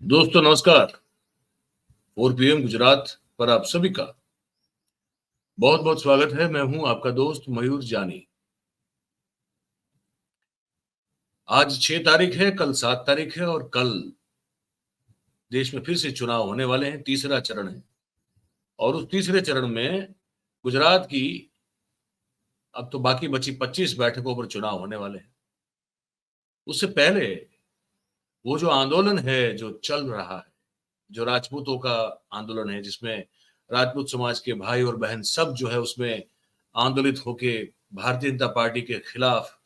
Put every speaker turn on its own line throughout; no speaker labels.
दोस्तों नमस्कार। 4 PM गुजरात पर आप सभी का बहुत बहुत स्वागत है। मैं हूं आपका दोस्त मयूर जानी। आज 6 तारीख है, कल 7 तारीख है और कल देश में फिर से चुनाव होने वाले हैं। तीसरा चरण है और उस तीसरे चरण में गुजरात की अब तो बाकी बची 25 बैठकों पर चुनाव होने वाले हैं। उससे पहले वो जो आंदोलन है जो चल रहा है, जो राजपूतों का आंदोलन है, जिसमें राजपूत समाज के भाई और बहन सब जो है उसमें आंदोलित होके भारतीय जनता पार्टी के खिलाफ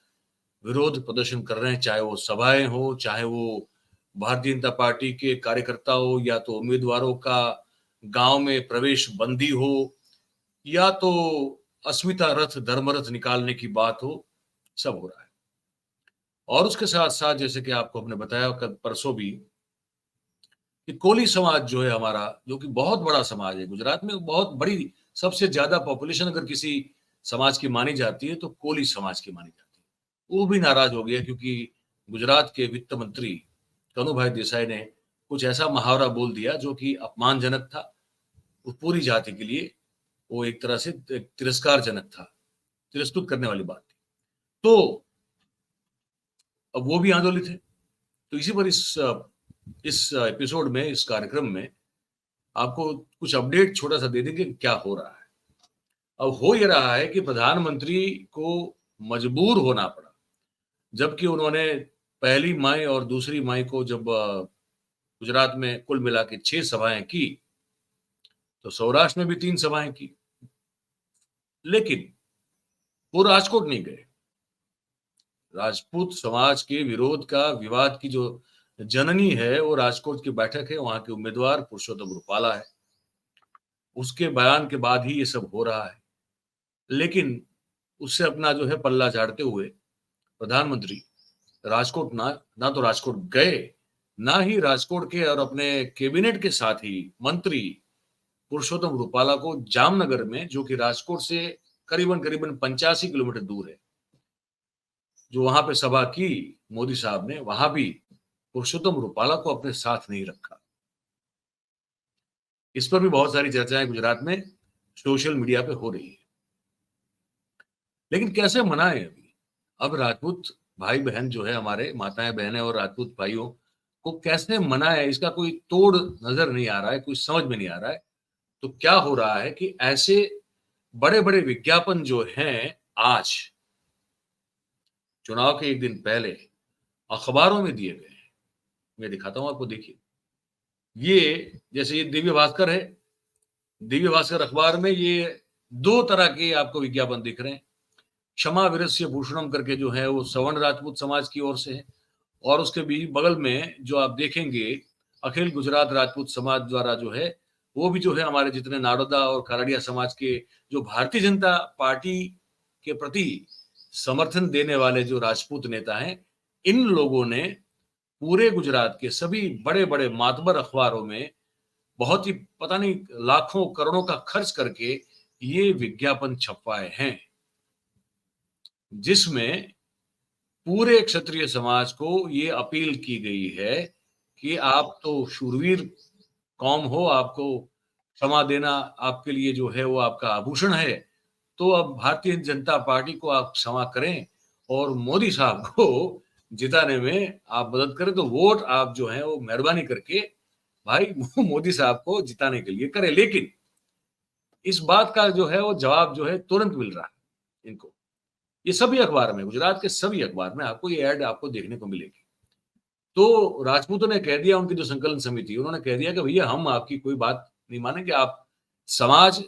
विरोध प्रदर्शन कर रहे हैं। चाहे वो सभाएं हो, चाहे वो भारतीय जनता पार्टी के कार्यकर्ताओं या तो उम्मीदवारों का गांव में प्रवेश बंदी हो, या तो अस्मिता रथ धर्म रथ निकालने की बात हो, सब हो रहा है। और उसके साथ साथ जैसे कि आपको हमने बताया कल परसों भी कि कोली समाज जो है हमारा, जो कि बहुत बड़ा समाज है गुजरात में, बहुत बड़ी, सबसे ज्यादा पॉपुलेशन अगर किसी समाज की मानी जाती है तो कोली समाज की मानी जाती है। वो भी नाराज हो गया क्योंकि गुजरात के वित्त मंत्री कनुभाई देसाई ने कुछ ऐसा मुहावरा बोल दिया जो कि अपमानजनक था वो पूरी जाति के लिए। वो एक तरह से तिरस्कारजनक था, तिरस्कृत करने वाली बात थी। तो अब वो भी आंदोलित है। तो इसी पर इस एपिसोड में, इस कार्यक्रम में आपको कुछ अपडेट छोटा सा दे देंगे क्या हो रहा है। अब हो ये रहा है कि प्रधानमंत्री को मजबूर होना पड़ा, जबकि उन्होंने पहली मई और दूसरी मई को जब गुजरात में कुल मिला के 6 सभाएं की, तो सौराष्ट्र में भी 3 सभाएं की, लेकिन वो राजकोट नहीं गए। राजपूत समाज के विरोध का, विवाद की जो जननी है वो राजकोट की बैठक है, वहां के उम्मीदवार पुरुषोत्तम रूपाला है। उसके बयान के बाद ही ये सब हो रहा है। लेकिन उससे अपना जो है पल्ला झाड़ते हुए प्रधानमंत्री राजकोट ना तो राजकोट गए, ना ही राजकोट के और अपने कैबिनेट के साथ ही मंत्री पुरुषोत्तम रूपाला को जामनगर में, जो कि राजकोट से करीबन करीबन 85 किलोमीटर दूर है, जो वहां पे सभा की मोदी साहब ने, वहां भी पुरुषोत्तम रूपाला को अपने साथ नहीं रखा। इस पर भी बहुत सारी चर्चाएं गुजरात में सोशल मीडिया पे हो रही है। लेकिन कैसे मनाएं अभी? अब राजपूत भाई बहन जो है, हमारे माताएं बहनें और राजपूत भाइयों को कैसे मनाएं, इसका कोई तोड़ नजर नहीं आ रहा है, कोई समझ में नहीं आ रहा है। तो क्या हो रहा है कि ऐसे बड़े बड़े विज्ञापन जो हैं, आज चुनाव के एक दिन पहले अखबारों में दिए गए हैं। मैं दिखाता हूं आपको, देखिए। ये जैसे ये दिव्य भास्कर है, दिव्य भास्कर अखबार में ये 2 तरह के आपको विज्ञापन दिख रहे हैं। क्षमा वीरस्य भूषणम करके जो है वो सवर्ण राजपूत समाज की ओर से है, और उसके भी बगल में जो आप देखेंगे अखिल गुजरात राजपूत समाज द्वारा जो है, वो भी जो है हमारे जितने नाडोदा और खराड़िया समाज के जो भारतीय जनता पार्टी के प्रति समर्थन देने वाले जो राजपूत नेता हैं, इन लोगों ने पूरे गुजरात के सभी बड़े बड़े मातबर अखबारों में बहुत ही, पता नहीं, लाखों करोड़ों का खर्च करके ये विज्ञापन छपवाए हैं, जिसमें पूरे क्षत्रिय समाज को ये अपील की गई है कि आप तो शूरवीर कौम हो, आपको क्षमा देना आपके लिए जो है वो आपका आभूषण है। तो अब भारतीय जनता पार्टी को आप क्षमा करें और मोदी साहब को जिताने में आप मदद करें। तो वोट आप जो है वो मेहरबानी करके भाई मोदी साहब को जिताने के लिए करें। लेकिन इस बात का जो है वो जवाब जो है तुरंत मिल रहा है इनको। ये सभी अखबार में, गुजरात के सभी अखबार में आपको ये ऐड आपको देखने को मिलेगी। तो राजपूतों ने कह दिया, उनकी जो संकलन समिति, उन्होंने कह दिया कि भैया हम आपकी कोई बात नहीं मानेंगे, आप समाज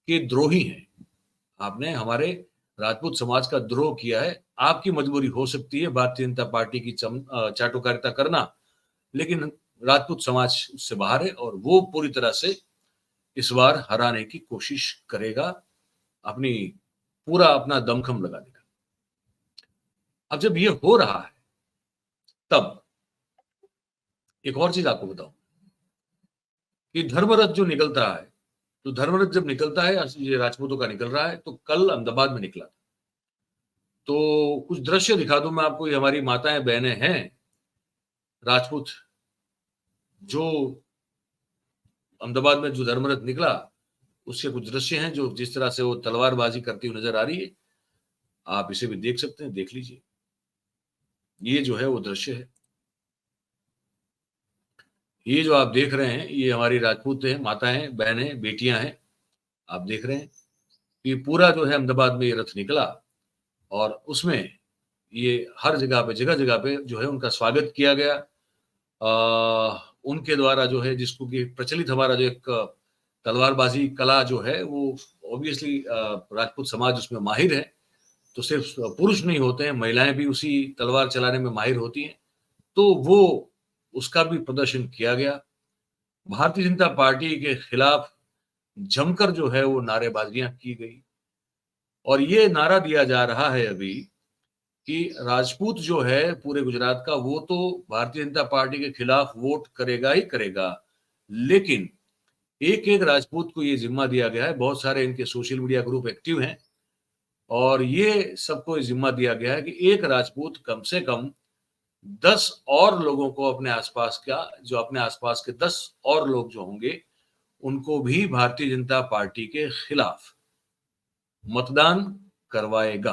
के द्रोही हैं, आपने हमारे राजपूत समाज का द्रोह किया है। आपकी मजबूरी हो सकती है भारतीय जनता पार्टी की चाटुकारिता करना, लेकिन राजपूत समाज उससे बाहर है और वो पूरी तरह से इस बार हराने की कोशिश करेगा, अपनी पूरा अपना दमखम लगा देगा। अब जब ये हो रहा है, तब एक और चीज आपको बताऊं कि धर्मरथ जो निकलता है, तो धर्मरथ जब निकलता है, ये राजपूतों का निकल रहा है, तो कल अहमदाबाद में निकला। तो कुछ दृश्य दिखा दूं मैं आपको। ये हमारी माताएं बहनें हैं राजपूत, जो अहमदाबाद में जो धर्मरथ निकला उसके कुछ दृश्य हैं, जो जिस तरह से वो तलवारबाजी करती हुई नजर आ रही है, आप इसे भी देख सकते हैं, देख लीजिए। ये जो है वो दृश्य है। ये जो आप देख रहे हैं ये हमारी राजपूत हैं, माताएं, बहनें, बेटियां हैं। आप देख रहे हैं ये पूरा जो है अहमदाबाद में ये रथ निकला और उसमें ये हर जगह जगह पे जो है उनका स्वागत किया गया। उनके द्वारा जो है, जिसको कि प्रचलित हमारा जो एक तलवारबाजी कला जो है वो ऑब्वियसली राजपूत समाज उसमें माहिर है। तो सिर्फ पुरुष नहीं होते हैं, महिलाएं भी उसी तलवार चलाने में माहिर होती हैं। तो वो उसका भी प्रदर्शन किया गया। भारतीय जनता पार्टी के खिलाफ जमकर जो है वो नारेबाजियां की गई और ये नारा दिया जा रहा है अभी कि राजपूत जो है पूरे गुजरात का, वो तो भारतीय जनता पार्टी के खिलाफ वोट करेगा ही करेगा, लेकिन एक एक राजपूत को ये जिम्मा दिया गया है। बहुत सारे इनके सोशल मीडिया ग्रुप एक्टिव हैं और ये सबको जिम्मा दिया गया है कि एक राजपूत कम से कम 10 और लोगों को अपने आसपास अपने आसपास के 10 और लोग जो होंगे उनको भी भारतीय जनता पार्टी के खिलाफ मतदान करवाएगा।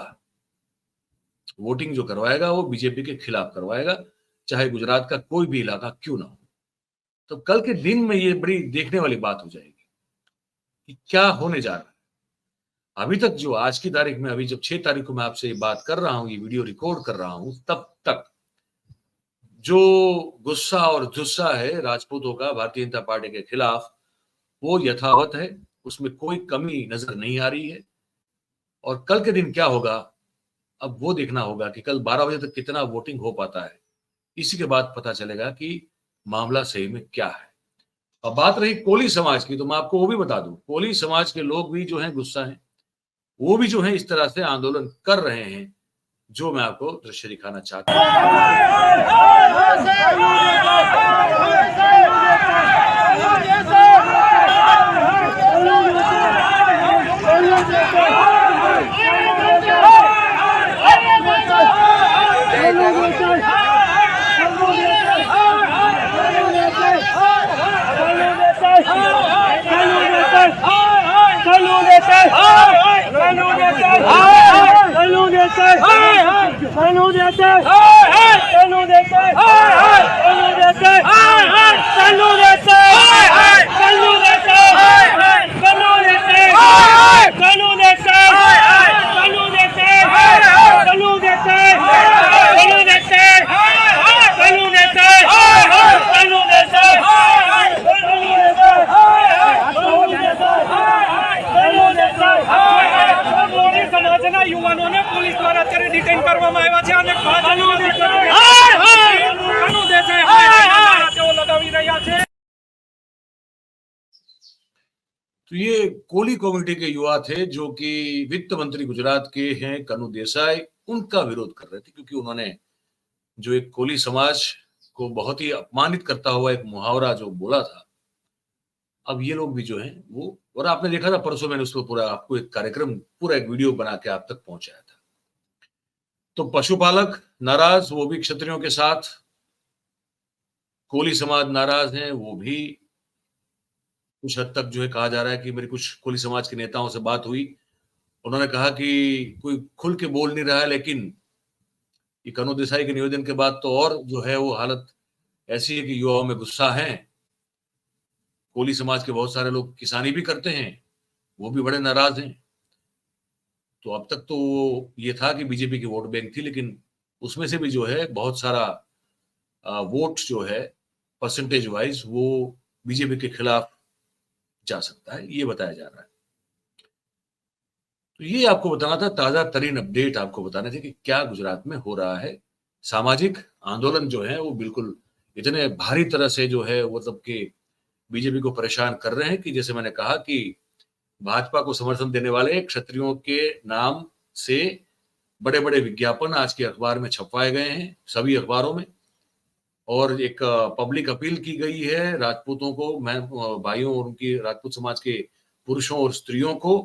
वोटिंग जो करवाएगा वो बीजेपी के खिलाफ करवाएगा, चाहे गुजरात का कोई भी इलाका क्यों ना हो। तो कल के दिन में ये बड़ी देखने वाली बात हो जाएगी कि क्या होने जा रहा है। अभी तक जो आज की तारीख में, अभी जब 6 तारीख को मैं आपसे ये बात कर रहा हूं, ये वीडियो रिकॉर्ड कर रहा हूं, तब तक जो गुस्सा और जुस्सा है राजपूतों का भारतीय जनता पार्टी के खिलाफ वो यथावत है, उसमें कोई कमी नजर नहीं आ रही है। और कल के दिन क्या होगा अब वो देखना होगा कि कल 12 बजे तक कितना वोटिंग हो पाता है। इसी के बाद पता चलेगा कि मामला सही में क्या है। अब बात रही कोली समाज की, तो मैं आपको वो भी बता दूं, कोली समाज के लोग भी जो हैं गुस्सा हैं, वो भी जो है इस तरह से आंदोलन कर रहे हैं, जो मैं आपको दृश्य दिखाना चाहता
યુવાનોને પોલીસ દ્વારા અત્યારે ડિટેન કરવામાં આવ્યા છે અને તેઓ લગાવી રહ્યા છે।
तो ये कोली कम्युनिटी के युवा थे जो कि वित्त मंत्री गुजरात के हैं कनु देसाई, उनका विरोध कर रहे थे, क्योंकि उन्होंने जो एक कोली समाज को बहुत ही अपमानित करता हुआ एक मुहावरा जो बोला था, अब ये लोग भी जो हैं वो, और आपने देखा था परसों मैंने उस पर पूरा आपको एक कार्यक्रम, पूरा एक वीडियो बना के आप तक पहुंचाया था। तो पशुपालक नाराज, वो भी क्षत्रियों के साथ, कोली समाज नाराज हैं, वो भी कुछ हद तक जो है कहा जा रहा है कि मेरी कुछ कोली समाज के नेताओं से बात हुई, उन्होंने कहा कि कोई खुल के बोल नहीं रहा है, लेकिन ये कनु देसाई के निवेदन के बाद तो और जो है वो हालत ऐसी है कि युवाओं में गुस्सा है। कोली समाज के बहुत सारे लोग किसानी भी करते हैं, वो भी बड़े नाराज हैं। तो अब तक तो ये था कि बीजेपी की वोट बैंक थी, लेकिन उसमें से भी जो है बहुत सारा वोट जो है परसेंटेज वाइज वो बीजेपी के खिलाफ जा सकता है, ये बताया जा रहा है। तो ये आपको बताना था, ताजा तरीन अपडेट आपको बताने थे कि क्या गुजरात में हो रहा है। सामाजिक आंदोलन जो है वो बिल्कुल इतने भारी तरह से जो है वो मतलब कि बीजेपी को परेशान कर रहे हैं कि जैसे मैंने कहा कि भाजपा को समर्थन देने वाले क्षत्रियों के नाम से बड़े बड़े विज्ञापन आज के अखबार में छपवाए गए हैं, सभी अखबारों में। और एक पब्लिक अपील की गई है राजपूतों को, मैं भाइयों और उनकी राजपूत समाज के पुरुषों और स्त्रियों को,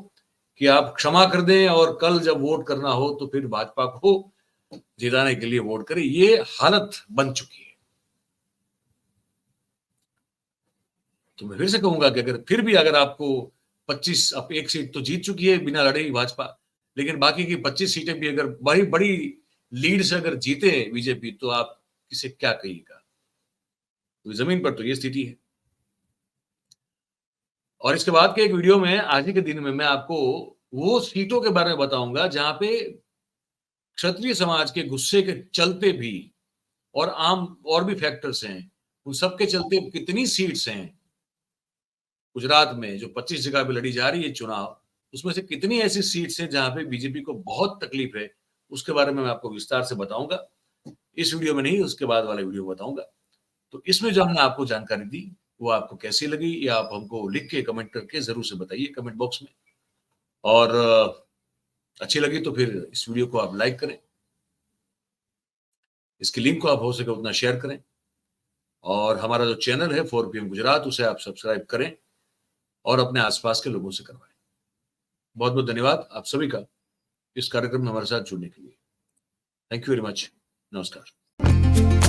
कि आप क्षमा कर दें और कल जब वोट करना हो तो फिर भाजपा को जिताने के लिए वोट करें। ये हालत बन चुकी है। तो मैं फिर से कहूंगा कि अगर आपको 25, अब एक सीट तो जीत चुकी है बिना लड़े ही भाजपा, लेकिन बाकी की 25 सीटें भी अगर बड़ी बड़ी लीड से अगर जीते बीजेपी, तो आप किसे क्या कहिएगा। तो जमीन पर तो ये स्थिति है। और इसके बाद के एक वीडियो में आज ही के दिन में मैं आपको वो सीटों के बारे में बताऊंगा जहां पे क्षत्रिय समाज के गुस्से के चलते भी और आम और भी फैक्टर्स हैं, उन सबके चलते कितनी सीट्स हैं गुजरात में जो 25 जगह पे लड़ी जा रही है चुनाव, उसमें से कितनी ऐसी सीट्स हैं जहां पे बीजेपी को बहुत तकलीफ है, उसके बारे में मैं आपको विस्तार से बताऊंगा। इस वीडियो में नहीं, उसके बाद वाले वीडियो में बताऊंगा। तो इसमें जो हमने आपको जानकारी दी वो आपको कैसी लगी, या आप हमको लिख के कमेंट करके जरूर से बताइए कमेंट बॉक्स में। और अच्छी लगी तो फिर इस वीडियो को आप लाइक करें, इसकी लिंक को आप हो सके उतना शेयर करें, और हमारा जो चैनल है 4 PM गुजरात, उसे आप सब्सक्राइब करें और अपने आसपास के लोगों से करवाएं। बहुत बहुत धन्यवाद आप सभी का इस कार्यक्रम में हमारे साथ जुड़ने के लिए। Thank you very much. नमस्कार।